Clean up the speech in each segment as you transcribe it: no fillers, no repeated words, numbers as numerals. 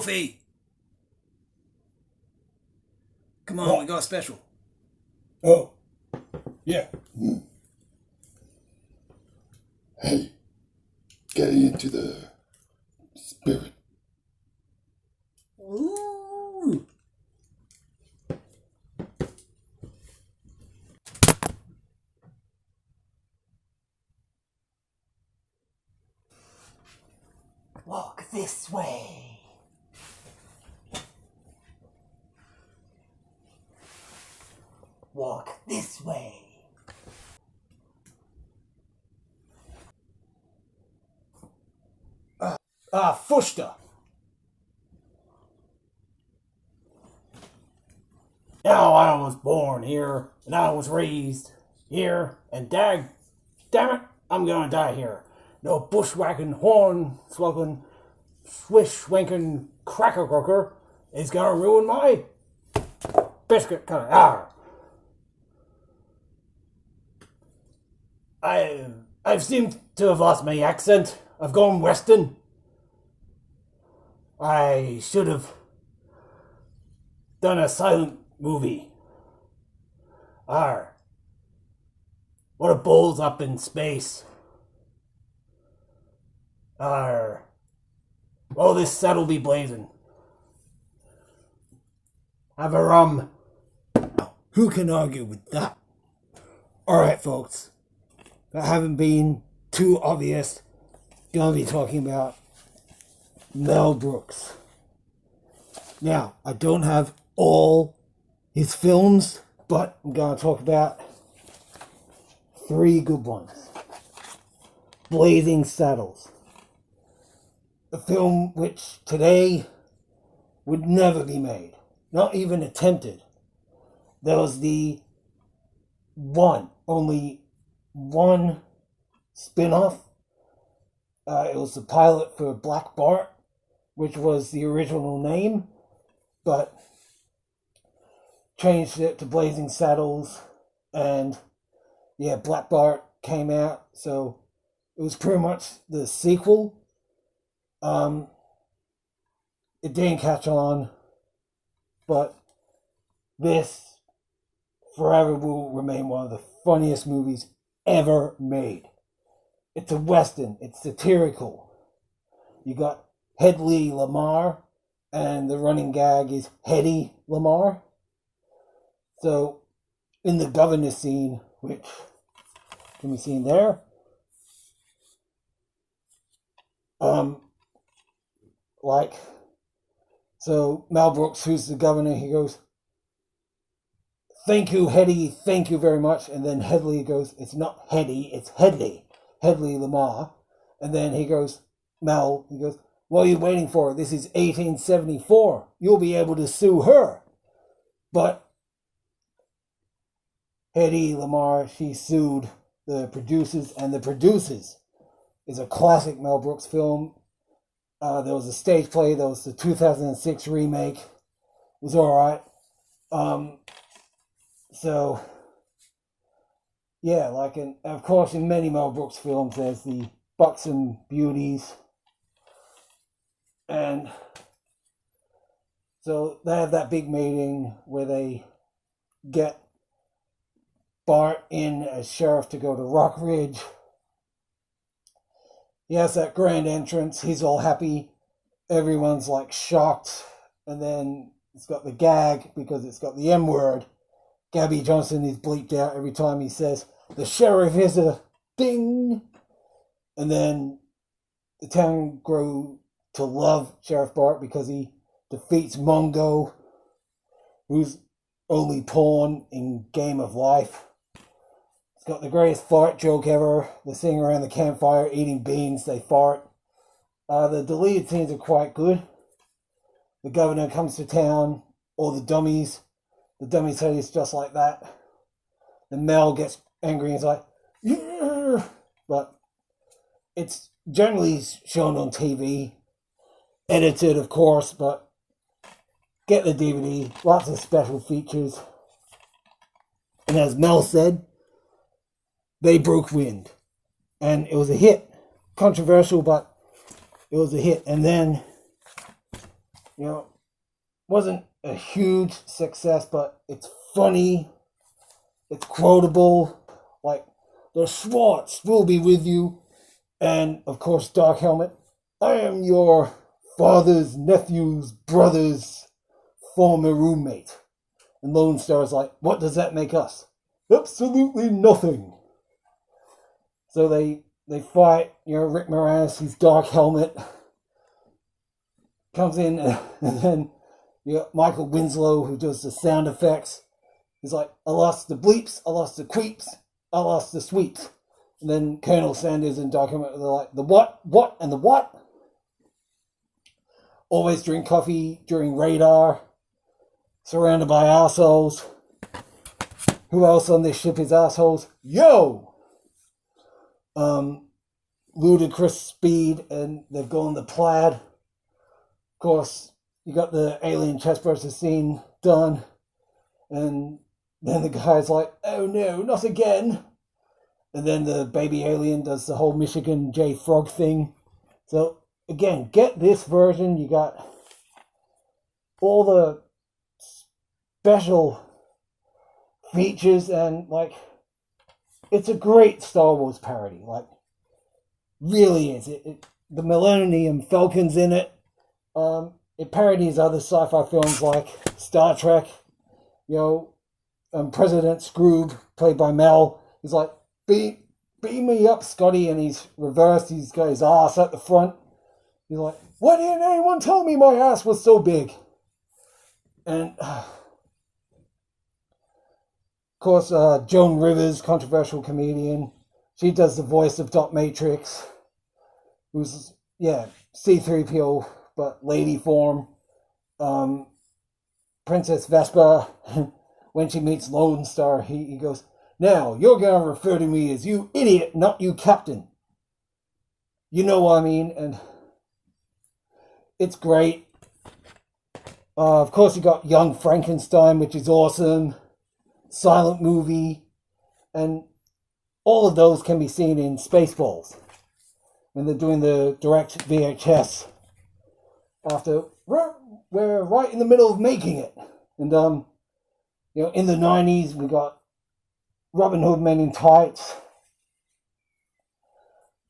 Wolfie! Come on, What? we got a special. Oh, yeah. Hey, get into the spirit. Ooh! Walk this way. Walk this way. Fushta! Now I was born here, and I was raised here, and damn it, I'm gonna die here. No bushwhacking, horn swogging, swish wanking cracker cooker is gonna ruin my biscuit cutter. I've seemed to have lost my accent. I've gone western. I should have done a silent movie. What a bulls up in space. Well, this set'll be blazing. Have a rum. Who can argue with that? Alright, folks. If I haven't been too obvious, gonna be talking about Mel Brooks. Now, I don't have all his films, but I'm gonna talk about 3 good ones. Blazing Saddles. A film which today would never be made. Not even attempted. There was only one spin-off. It was the pilot for Black Bart, which was the original name, but changed it to Blazing Saddles, and yeah, Black Bart came out, so it was pretty much the sequel. It didn't catch on, but this forever will remain one of the funniest movies ever made. It's a western, it's satirical. You got Hedley Lamar, and the running gag is Hedy Lamar. So, in the governor scene, which can be seen there, so Mel Brooks, who's the governor, he goes, "Thank you, Hedy, thank you very much." And then Hedley goes, "It's not Hedy, it's Hedley Lamar." And then he goes, Mel, he goes, "What are you waiting for? This is 1874. You'll be able to sue her." But Hedy Lamar, she sued the producers, and the producers is a classic Mel Brooks film. There was a stage play, there was the 2006 remake. It was alright. So, yeah, of course, in many Mel Brooks films, there's the buxom beauties. And so they have that big meeting where they get Bart in as sheriff to go to Rock Ridge. He has that grand entrance. He's all happy. Everyone's shocked. And then it's got the gag because it's got the M word. Gabby Johnson is bleeped out every time he says, "The sheriff is a ding." And then the town grew to love Sheriff Bart because he defeats Mongo, who's only pawn in Game of Life. It's got the greatest fart joke ever. They sing around the campfire, eating beans, they fart. The deleted scenes are quite good. The governor comes to town, all the dummies say it's just like that. Then Mel gets angry and is like, "Yeah!" But it's generally shown on TV. Edited, of course, but get the DVD. Lots of special features. And as Mel said, they broke wind. And it was a hit. Controversial, but it was a hit. And then You know, wasn't a huge success, but it's funny, it's quotable, like, the Schwartz will be with you, and, of course, Dark Helmet, I am your father's nephew's brother's former roommate. And Lone Star's like, what does that make us? Absolutely nothing. So they fight, Rick Moranis, he's Dark Helmet, comes in, and then you got Michael Winslow, who does the sound effects. He's like, I lost the bleeps, I lost the queeps, I lost the sweeps. And then Colonel Sanders and Dark Helmet, they're like, the what, and the what? Always drink coffee during radar. Surrounded by assholes. Who else on this ship is assholes? Yo! Ludicrous speed, and they've gone the plaid. Of course, you got the alien chest burster scene done. And then the guy's like, oh no, not again. And then the baby alien does the whole Michigan J. Frog thing. So, again, get this version. You got all the special features, and like, it's a great Star Wars parody. Like, really is. The Millennium Falcon's in it. It parodies other sci-fi films like Star Trek. President Scrooge, played by Mel, he's like, beam me up, Scotty, and he's reversed. He's got his ass at the front. He's like, why didn't anyone tell me my ass was so big? And of course, Joan Rivers, controversial comedian, she does the voice of Dot Matrix, who's, C-3PO, but lady form. Princess Vespa, when she meets Lone Star, he goes, now, you're going to refer to me as you idiot, not you captain. You know what I mean? And it's great. Of course, you got Young Frankenstein, which is awesome. Silent movie. And all of those can be seen in Spaceballs, when they're doing the direct VHS. After, we're right in the middle of making it. And, in the 90s, we got Robin Hood Men in Tights.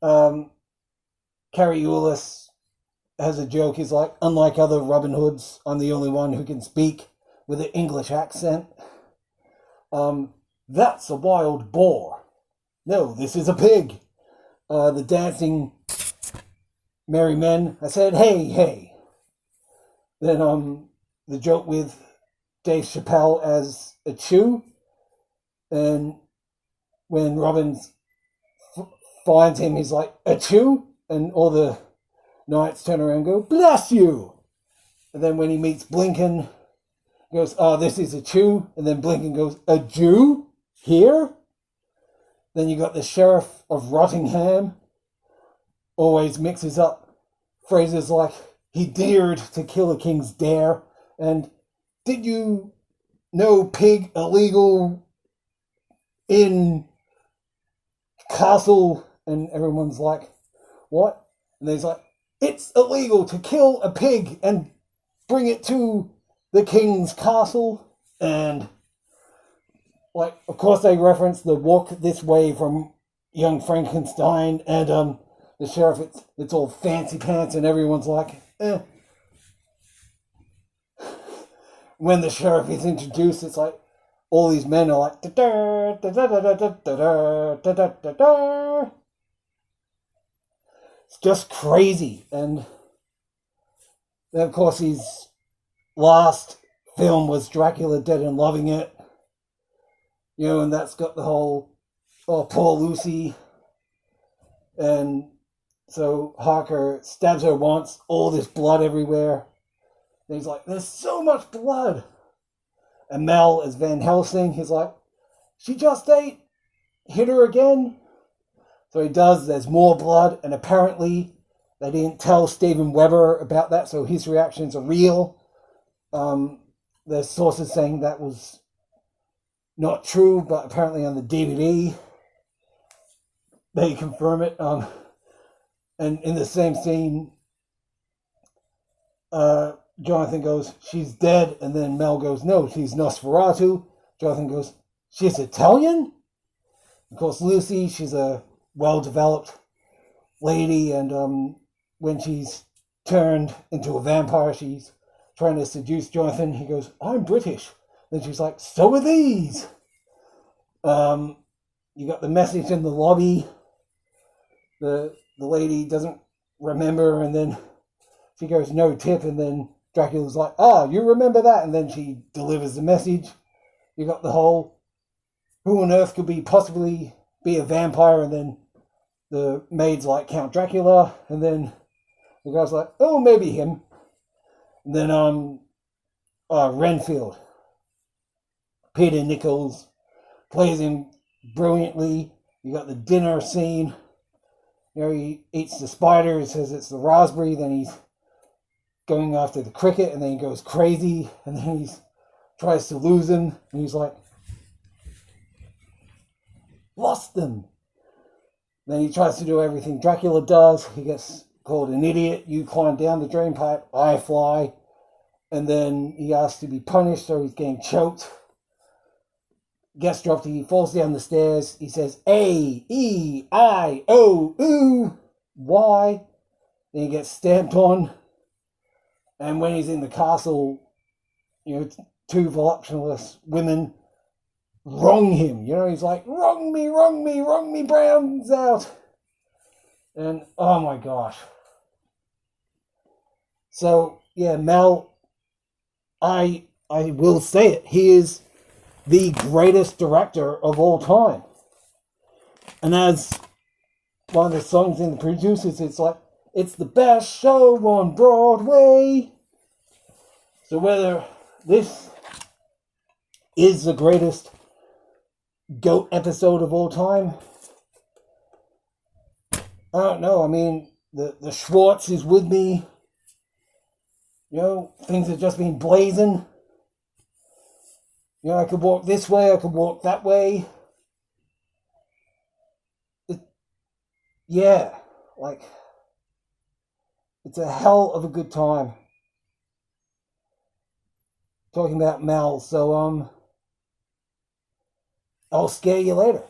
Carrie Ullis has a joke. He's like, unlike other Robin Hoods, I'm the only one who can speak with an English accent. That's a wild boar. No, this is a pig. The dancing merry men. I said, hey. Then the joke with Dave Chappelle as a Chew. And when Robin finds him, he's like, achoo? And all the knights turn around and go, bless you! And then when he meets Blinken, he goes, oh, this is a Chew. And then Blinken goes, a Jew? Here? Then you got the Sheriff of Rottingham, always mixes up phrases like, he dared to kill a king's dare, and did you know pig illegal in castle? And everyone's like, what? And he's like, it's illegal to kill a pig and bring it to the king's castle. And like, of course they reference the walk this way from Young Frankenstein, and the sheriff, it's all fancy pants, and everyone's like, eh. When the sheriff is introduced, it's like, all these men are like, da-da, da-da, da-da, da-da, da-da, da-da. It's just crazy. And then, of course, his last film was Dracula Dead and Loving It. And that's got the whole, oh, poor Lucy. And so Harker stabs her once, all this blood everywhere. And he's like, there's so much blood. And Mel as Van Helsing, he's like, she just ate, hit her again. So he does, there's more blood, and apparently they didn't tell Steven Weber about that, so his reactions are real. There's sources saying that was not true, but apparently on the DVD, they confirm it. And in the same scene, Jonathan goes, she's dead. And then Mel goes, no, she's Nosferatu. Jonathan goes, she's Italian? Of course, Lucy, she's a well-developed lady. And when she's turned into a vampire, she's trying to seduce Jonathan. He goes, I'm British. Then she's like, so are these. You got the message in the lobby. The lady doesn't remember, and then she goes, no tip, and then Dracula's like, you remember that? And then she delivers the message. You got the whole, who on earth could possibly be a vampire? And then the maid's like, Count Dracula. And then the guy's like, oh, maybe him. And then Renfield, Peter Nichols, plays him brilliantly. You got the dinner scene. You know, he eats the spider, he says it's the raspberry, then he's going after the cricket, and then he goes crazy, and then he tries to lose him, and he's like, lost them. Then he tries to do everything Dracula does. He gets called an idiot. You climb down the drain pipe, I fly. And then he asks to be punished, so he's getting choked. Gets dropped, he falls down the stairs. He says, A, E, I, O, U, Y. Then he gets stamped on. And when he's in the castle, you know, two voluptuous women wrong him. You know, he's like, wrong me, Brown's out. And, oh my gosh. So, yeah, Mel, I will say it, he is the greatest director of all time. And as one of the songs in the producers, it's like, it's the best show on Broadway. So whether this is the greatest GOAT episode of all time, I don't know. I mean, the Schwartz is with me. You know, things have just been blazing. You know, I could walk this way, I could walk that way. Yeah, like, it's a hell of a good time talking about Mel. So, I'll scare you later.